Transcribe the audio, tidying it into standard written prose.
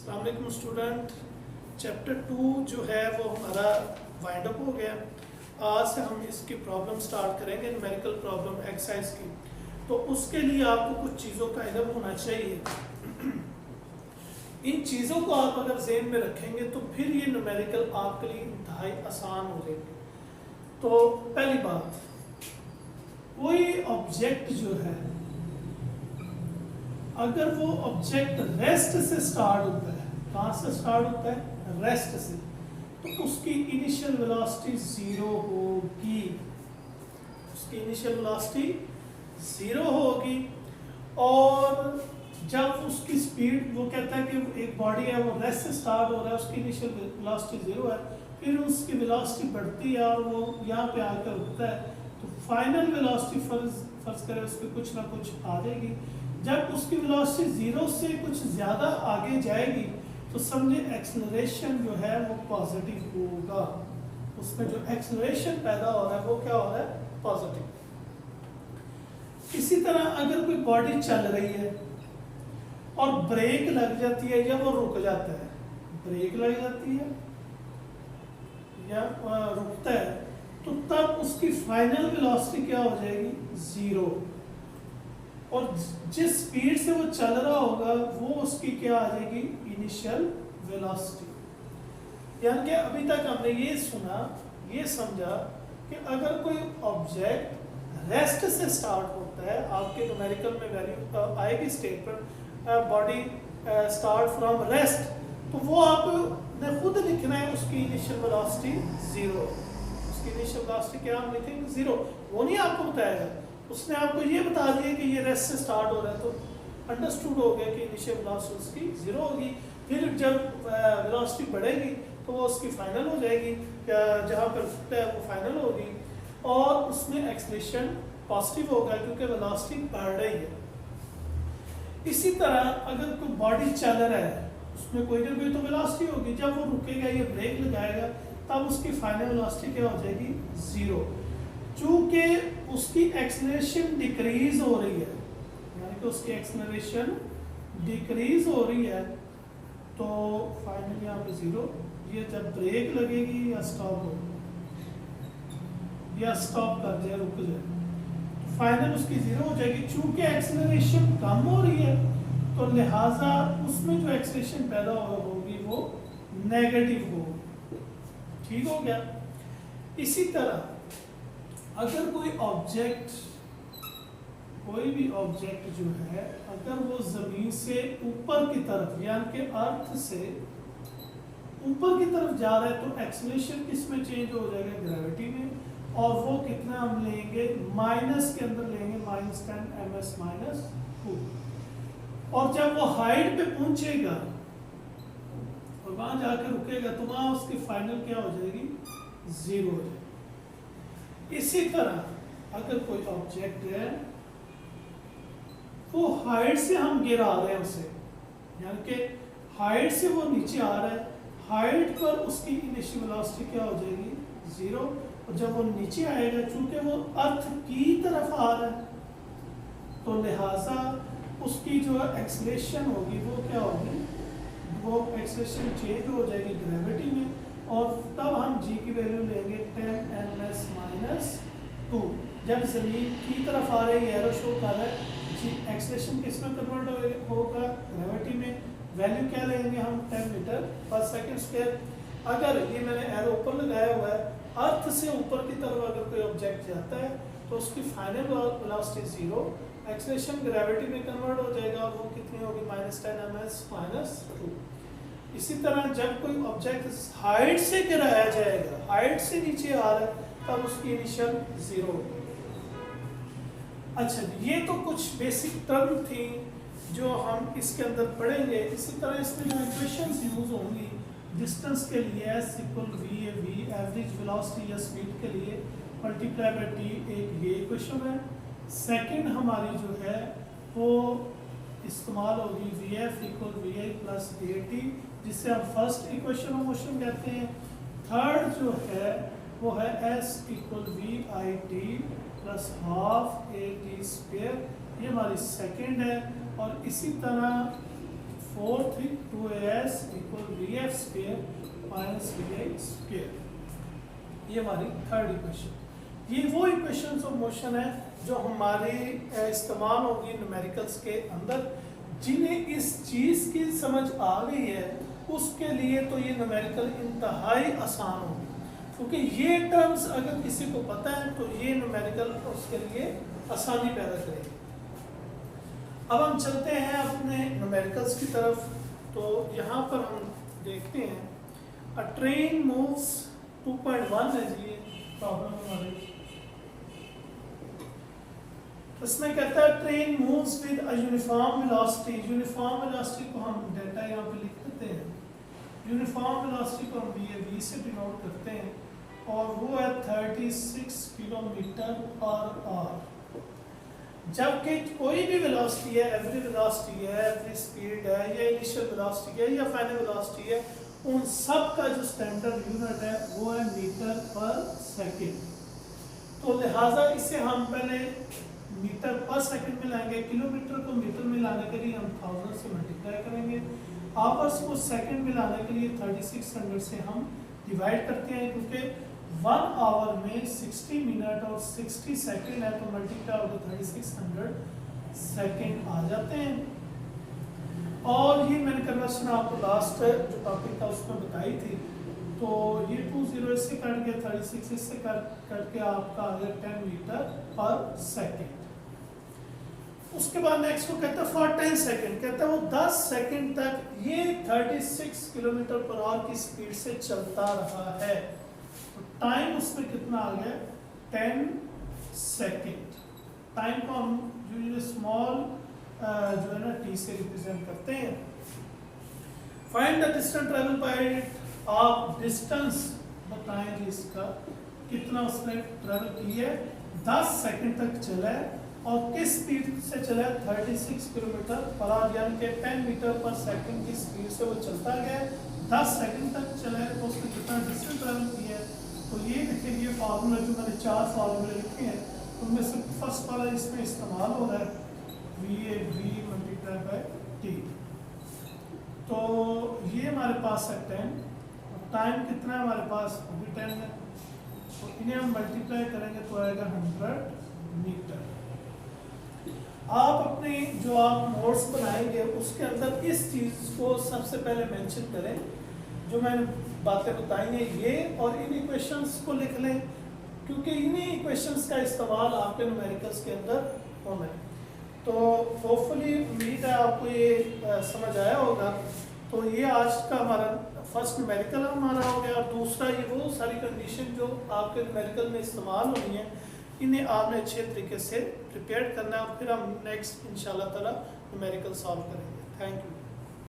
अस्सलाम वालेकुम student. Chapter 2 जो है वो हमारा वाइंड अप हो गया। आज से हम इसकी प्रॉब्लम स्टार्ट करेंगे, न्यूमेरिकल प्रॉब्लम एक्सरसाइज की। तो उसके लिए आपको कुछ चीज़ों का इल्म होना चाहिए। इन चीज़ों को आप अगर ज़हन में रखेंगे तो फिर ये न्यूमेरिकल आपके लिए इंतहाई आसान हो जाएंगे। तो पहली बात, कोई ऑब्जेक्ट जो है अगर वो ऑब्जेक्ट रेस्ट से स्टार्ट होता है, कहाँ से स्टार्ट होता है? रेस्ट से, तो उसकी इनिशियल वेलोसिटी जीरो होगी। उसकी इनिशियल वेलोसिटी जीरो होगी। और जब उसकी स्पीड, वो कहता है कि एक बॉडी है वो रेस्ट से स्टार्ट हो रहा है, उसकी इनिशियल वेलोसिटी जीरो है, फिर उसकी वेलोसिटी बढ़ती है और वो यहाँ पे आकर रुकता है, तो फाइनल वेलोसिटी फर्ज करें उसकी कुछ ना कुछ आ जाएगी। जब उसकी वेलोसिटी जीरो से कुछ ज़्यादा आगे जाएगी तो समझे एक्सेलरेशन जो है वो पॉजिटिव होगा। उसमें जो एक्सेलरेशन पैदा हो रहा है वो क्या हो रहा है? पॉजिटिव। इसी तरह अगर कोई बॉडी चल रही है और ब्रेक लग जाती है या वो रुक जाता है, ब्रेक लग जाती है या रुकता है, तो तब उसकी फाइनल वेलोसिटी क्या हो जाएगी? जीरो। और जिस स्पीड से वो चल रहा होगा वो उसकी क्या आ जाएगी? Initial velocity. यानी कि अभी तक हमने ये सुना, ये समझा कि अगर कोई ऑब्जेक्ट रेस्ट से स्टार्ट होता है, आपके न्यूमेरिकल में वैल्यू आएगी statement body start from rest, तो वो आपने खुद लिखना है उसकी इनिशियल वेलोसिटी जीरो। उसकी इनिशियल वेलोसिटी क्या हम लिखेंगे? जीरो। वो नहीं आपको बताएगा, उसने आपको ये बता दिया कि ये रेस्ट से स्टार्ट हो रहा है, तो अंडरस्टूड हो गया कि इनिशियल वेलोसिटी उसकी जीरो होगी। फिर जब वेलोसिटी बढ़ेगी तो वो उसकी फाइनल हो जाएगी, जहाँ पर रुकता है वो फाइनल होगी, और उसमें एक्सेलरेशन पॉजिटिव होगा क्योंकि वेलोसिटी बढ़ रही है। इसी तरह अगर कोई बॉडी चल रहा है उसमें कोई ना कोई तो वेलोसिटी होगी, जब वो रुकेगा, ये ब्रेक लगाएगा, तब उसकी फाइनल वेलोसिटी क्या हो जाएगी? जीरो। चूंकि उसकी एक्सेलरेशन डिक्रीज हो रही है, यानी कि उसकी एक्सेलरेशन डिक्रीज हो रही है, तो फाइनल यहाँ पे जीरो। ये जब ब्रेक लगेगी या स्टॉप हो, या स्टॉप कर जाए, रुक जाए, तो फाइनल उसकी जीरो हो जाएगी। चूंकि एक्सेलरेशन कम हो रही है तो लिहाजा उसमें जो एक्सेलरेशन पैदा होगी वो नेगेटिव होगी। ठीक हो गया। इसी तरह अगर कोई ऑब्जेक्ट, कोई भी ऑब्जेक्ट जो है अगर वो जमीन से ऊपर की तरफ, यानी कि अर्थ से ऊपर की तरफ जा रहा है, तो एक्सेलरेशन किस में चेंज हो जाएगा? ग्रेविटी में। और वो कितना हम लेंगे? माइनस के अंदर लेंगे, -10 ms-2। और जब वो हाइट पे पहुंचेगा और वहां जाकर रुकेगा तो वहां उसकी फाइनल क्या हो जाएगी? जीरो हो जाएगी। इसी तरह अगर कोई ऑब्जेक्ट है वो हाइट से हम गिरा रहे हैं उसे, यानी कि हाइट से वो नीचे आ रहा है, हाइट पर उसकी इनिशियल वेलोसिटी क्या हो जाएगी? जीरो। और जब वो नीचे आएगा, चूंकि वो अर्थ की तरफ आ रहा है, तो लिहाजा उसकी जो एक्सेलरेशन होगी वो क्या होगी? वो एक्सेलरेशन चेंज हो जाएगी ग्रेविटी में, और तब हम जी की वैल्यू लेंगे 10 ms-2। जब जमीन की तरफ आ रही है, एरो शो कर रहा है, जी एक्सेलरेशन किस में कन्वर्ट होगा? ग्रेविटी में। वैल्यू क्या लेंगे हम? 10 मीटर पर सेकंड स्क्वायर। अगर ये मैंने एरो ऊपर लगाया हुआ है, अर्थ से ऊपर की तरफ अगर कोई ऑब्जेक्ट जाता है तो उसकी final velocity zero, acceleration gravity में कन्वर्ट हो जाएगा, और वो कितनी होगी? -10 ms-2। इसी तरह जब कोई ऑब्जेक्ट हाइट से गिराया जाएगा, हाइट से नीचे आ रहा है, तब उसकी इनिशियल जीरो होगी। अच्छा, ये तो कुछ बेसिक टर्म थी जो हम इसके अंदर पढ़ेंगे। इसी तरह इसमें जो इक्वेशंस यूज होंगी डिस्टेंस के लिए, s = v एवरेज वेलोसिटी या स्पीड के लिए, मल्टीप्लाई बाय t, एक ये इक्वेशन है। सेकंड हमारी जो है वो इस्तेमाल होगी vf = vi + at, जिससे हम फर्स्ट इक्वेशन ऑफ मोशन कहते हैं। थर्ड जो है वो है s = vit + ½ at², ये हमारी सेकंड है। और इसी तरह fourth 2as equal vf square minus vi square. ये हमारी थर्ड इक्वेशन। ये वो इक्वेशंस ऑफ मोशन है जो हमारे इस्तेमाल होगी न्यूमेरिकल्स के अंदर। जिन्हें इस चीज़ की समझ आ गई है उसके लिए तो ये न्यूमेरिकल इंतहाई आसान होगी, क्योंकि ये टर्म्स अगर किसी को पता है तो ये न्यूमेरिकल उसके लिए आसानी पैदा करेगी। अब हम चलते हैं अपने न्यूमेरिकल्स की तरफ। तो यहाँ पर हम देखते हैं अ ट्रेन मूव्स 2.1 है जी प्रॉब्लम हमारी। इसमें कहता है train moves with a uniform velocity. Uniform velocity को हम डेटा यहाँ पे लिख देते हैं। यूनिफॉर्म वेलोसिटी को हम v से डिनोट करते हैं और वो है 36 किलोमीटर पर आवर। जबकि कोई भी वेलोसिटी है, एवरी वेलोसिटी है, एवरी स्पीड है, या इनिशियल वेलोसिटी है, या फाइनल वेलोसिटी है, उन सब का जो स्टैंडर्ड यूनिट है वो है मीटर पर सेकंड। तो लिहाजा इसे हम पहले मीटर पर सेकंड में लाएंगे। किलोमीटर को मीटर में लाने के लिए हम 1000 से मल्टीप्लाई करेंगे। आवर्स को सेकंड में लाने के लिए 3600 से हम डिवाइड करते हैं, क्योंकि 1 आवर में 60 मिनट और 60 सेकंड है, तो मल्टीप्लाई होकर 3600 सेकंड आ जाते हैं। और ये मैंने कन्वर्शन आपको लास्ट जो टॉपिक था उसमें बताई थी। तो ये 20 इससे कट गया, 36 इससे कट के आपका आ गया 10 मीटर पर सेकंड। उसके बाद नेक्स्ट को कहता है फॉर 10 सेकंड, कहता है वो 10 सेकंड तक ये 36 किलोमीटर पर आवर की स्पीड से चलता रहा है। तो टाइम उसमें कितना आ गया 10 सेकंड। टाइम को हम यूजुअली स्मॉल जो है ना टी से रिप्रेजेंट करते हैं। Find the distance travel by it. आप डिस्टेंस बताएं जी इसका कितना उसने ट्रेवल की है। 10 सेकंड तक चला है और किस स्पीड से चला है 36 किलोमीटर पर आवर, यानी कि 10 मीटर पर सेकंड की स्पीड से वो चलता गया। 10 सेकंड तक चला है तो उसने कितना डिस्टेंस ट्रेवल किया है। तो ये देखिए ये फार्मूला जो मैंने 4 फार्मूले लिखे हैं उनमें से फर्स्ट वाला इसमें इस्तेमाल हो रहा है v मल्टीप्लाई बाय t। तो ये हमारे पास है 10, टाइम कितना है हमारे पास अभी 10 है, तो इन्हें हम मल्टीप्लाई करेंगे तो आएगा 100 मीटर। आप अपने जो आप नोट्स बनाएंगे उसके अंदर इस चीज़ को सबसे पहले मेंशन करें जो मैंने बातें बताई हैं ये, और इन इक्वेशंस को लिख लें, क्योंकि इन्हीं इक्वेशंस का इस्तेमाल आपके न्यूमेरिकल्स के अंदर होना है। तो होपफुली उम्मीद है आपको ये समझ आया होगा। तो ये आज का हमारा फर्स्ट न्यूमेरिकल हमारा हो गया, और दूसरा ये वो सारी कंडीशन जो आपके न्यूमेरिकल में इस्तेमाल होनी है इन्हें आपने अच्छे तरीके से प्रिपेयर करना है, और फिर हम नेक्स्ट इंशाल्लाह ताला न्यूमेरिकल सॉल्व करेंगे। Thank you.